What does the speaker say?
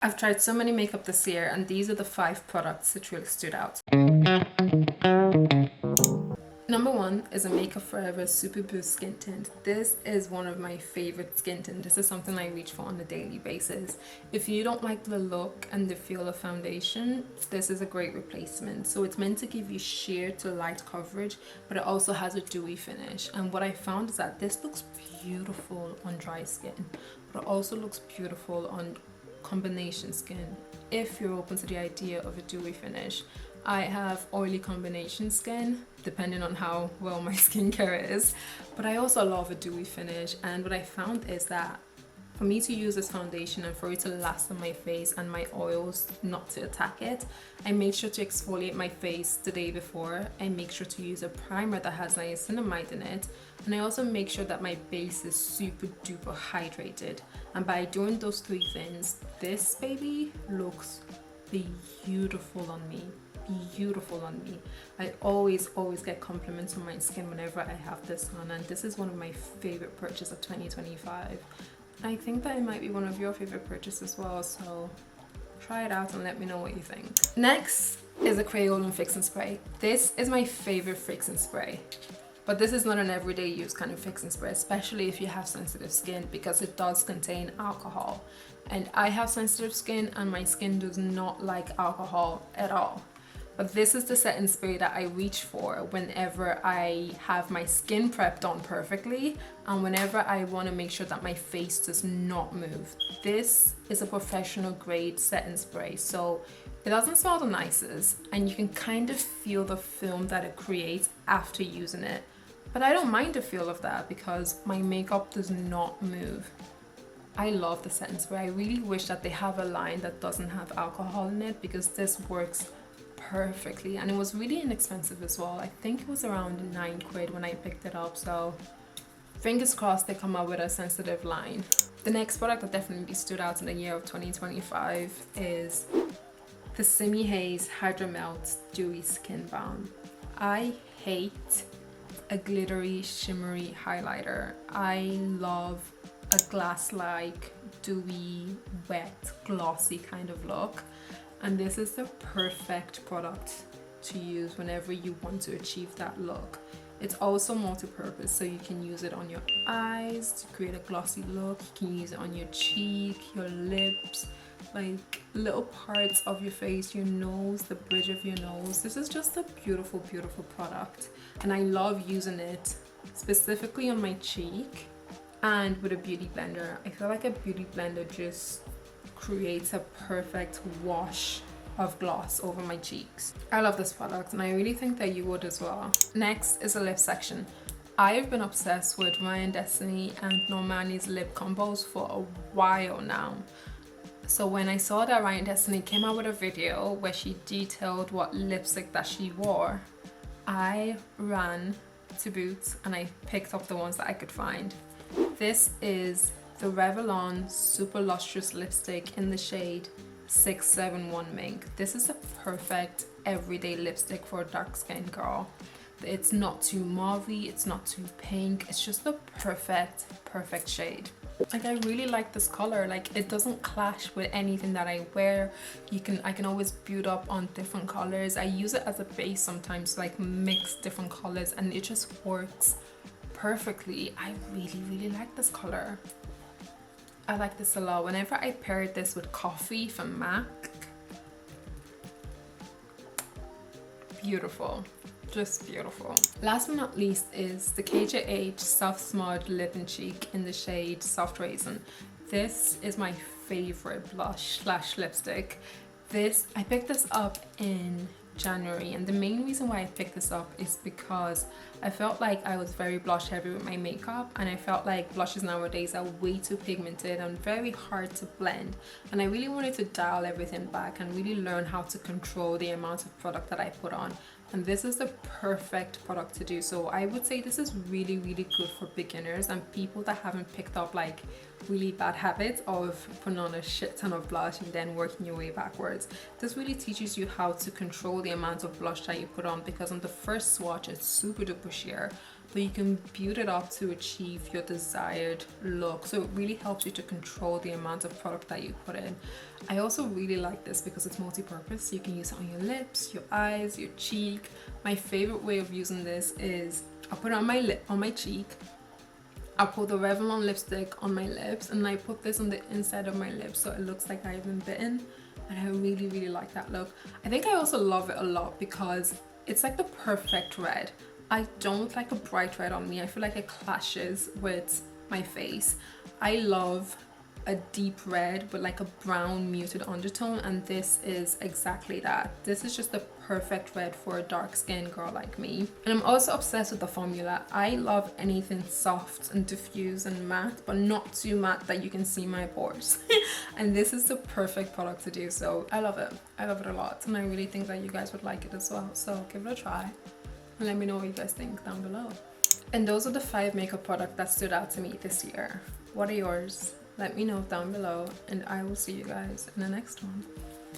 I've tried so many makeup this year, and these are the 5 products that really stood out. Number 1 is a Makeup Forever Super Boost Skin Tint. This is one of my favorite skin tint. This is something I reach for on a daily basis. If you don't like the look and the feel of foundation, this is a great replacement. So it's meant to give you sheer to light coverage, but it also has a dewy finish. And what I found is that this looks beautiful on dry skin, but it also looks beautiful on combination skin if you're open to the idea of a dewy finish. I have oily combination skin, depending on how well my skincare is, but I also love a dewy finish. And what I found is that for me to use this foundation and for it to last on my face and my oils not to attack it, I make sure to exfoliate my face the day before. I make sure to use a primer that has niacinamide in it, and I also make sure that my base is super duper hydrated. And by doing those 3 things, this baby looks beautiful on me. Beautiful on me. I always get compliments on my skin whenever I have this on, and this is one of my favorite purchases of 2025. I think that it might be one of your favorite purchases as well, so try it out and let me know what you think. Next is a Kryolan fixing spray. This is my favorite fixing spray, but this is not an everyday use kind of fixing spray, especially if you have sensitive skin, because it does contain alcohol, and I have sensitive skin and my skin does not like alcohol at all. But this is the setting spray that I reach for whenever I have my skin prep done perfectly and whenever I want to make sure that my face does not move. This is a professional grade setting spray, so it doesn't smell the nicest and you can kind of feel the film that it creates after using it. But I don't mind the feel of that because my makeup does not move. I love the setting spray. I really wish that they have a line that doesn't have alcohol in it, because this works perfectly, and it was really inexpensive as well. I think it was around £9 when I picked it up, so fingers crossed they come out with a sensitive line. The next product that definitely stood out in the year of 2025 is the SIMIHAZEBEAUTY Hydra Melt Dewy Skin Balm. I hate a glittery, shimmery highlighter. I love a glass-like, dewy, wet, glossy kind of look. And this is the perfect product to use whenever you want to achieve that look. It's also multi-purpose, so you can use it on your eyes to create a glossy look. You can use it on your cheek, your lips, like little parts of your face, your nose, the bridge of your nose. This is just a beautiful, beautiful product. And I love using it specifically on my cheek and with a beauty blender. I feel like a beauty blender just creates a perfect wash of gloss over my cheeks. I love this product and I really think that you would as well. Next is a lip section. I've been obsessed with Ryan Destiny and Normani's lip combos for a while now. So when I saw that Ryan Destiny came out with a video where she detailed what lipstick that she wore, I ran to Boots and I picked up the ones that I could find. This is the Revlon Super Lustrous lipstick in the shade 671 Mink. This is a perfect everyday lipstick for a dark skinned girl. It's not too mauvey, it's not too pink, it's just the perfect shade. Like, I really like this color. Like, it doesn't clash with anything that I wear. I can always build up on different colors. I use it as a base sometimes to like mix different colors, and it just works perfectly. I really like this color. I like this a lot. Whenever I paired this with coffee from MAC, beautiful, just beautiful. Last but not least is the KJH Soft Smudge Lip and Cheek in the shade Soft Raisin. This is my favorite blush slash lipstick. I picked this up in January, and the main reason why I picked this up is because I felt like I was very blush heavy with my makeup, and I felt like blushes nowadays are way too pigmented and very hard to blend, and I really wanted to dial everything back and really learn how to control the amount of product that I put on. And this is the perfect product to do. So I would say this is really good for beginners and people that haven't picked up like really bad habits of putting on a shit ton of blush and then working your way backwards. This really teaches you how to control the amount of blush that you put on, because on the first swatch it's super duper sheer, but you can build it up to achieve your desired look. So it really helps you to control the amount of product that you put in. I also really like this because it's multi-purpose. You can use it on your lips, your eyes, your cheek. My favorite way of using this is I put it on my lip, on my cheek. I put the Revlon lipstick on my lips, and I put this on the inside of my lips so it looks like I've been bitten, and I really like that look. I think I also love it a lot because it's like the perfect red. I don't like a bright red on me. I feel like it clashes with my face. I love a deep red with like a brown muted undertone, and this is exactly that. This is just the perfect red for a dark skinned girl like me. And I'm also obsessed with the formula. I love anything soft and diffuse and matte, but not too matte that you can see my pores. And this is the perfect product to do so. I love it. I love it a lot, and I really think that you guys would like it as well. So give it a try and let me know what you guys think down below. And those are the 5 makeup products that stood out to me this year. What are yours? Let me know down below, and I will see you guys in the next one.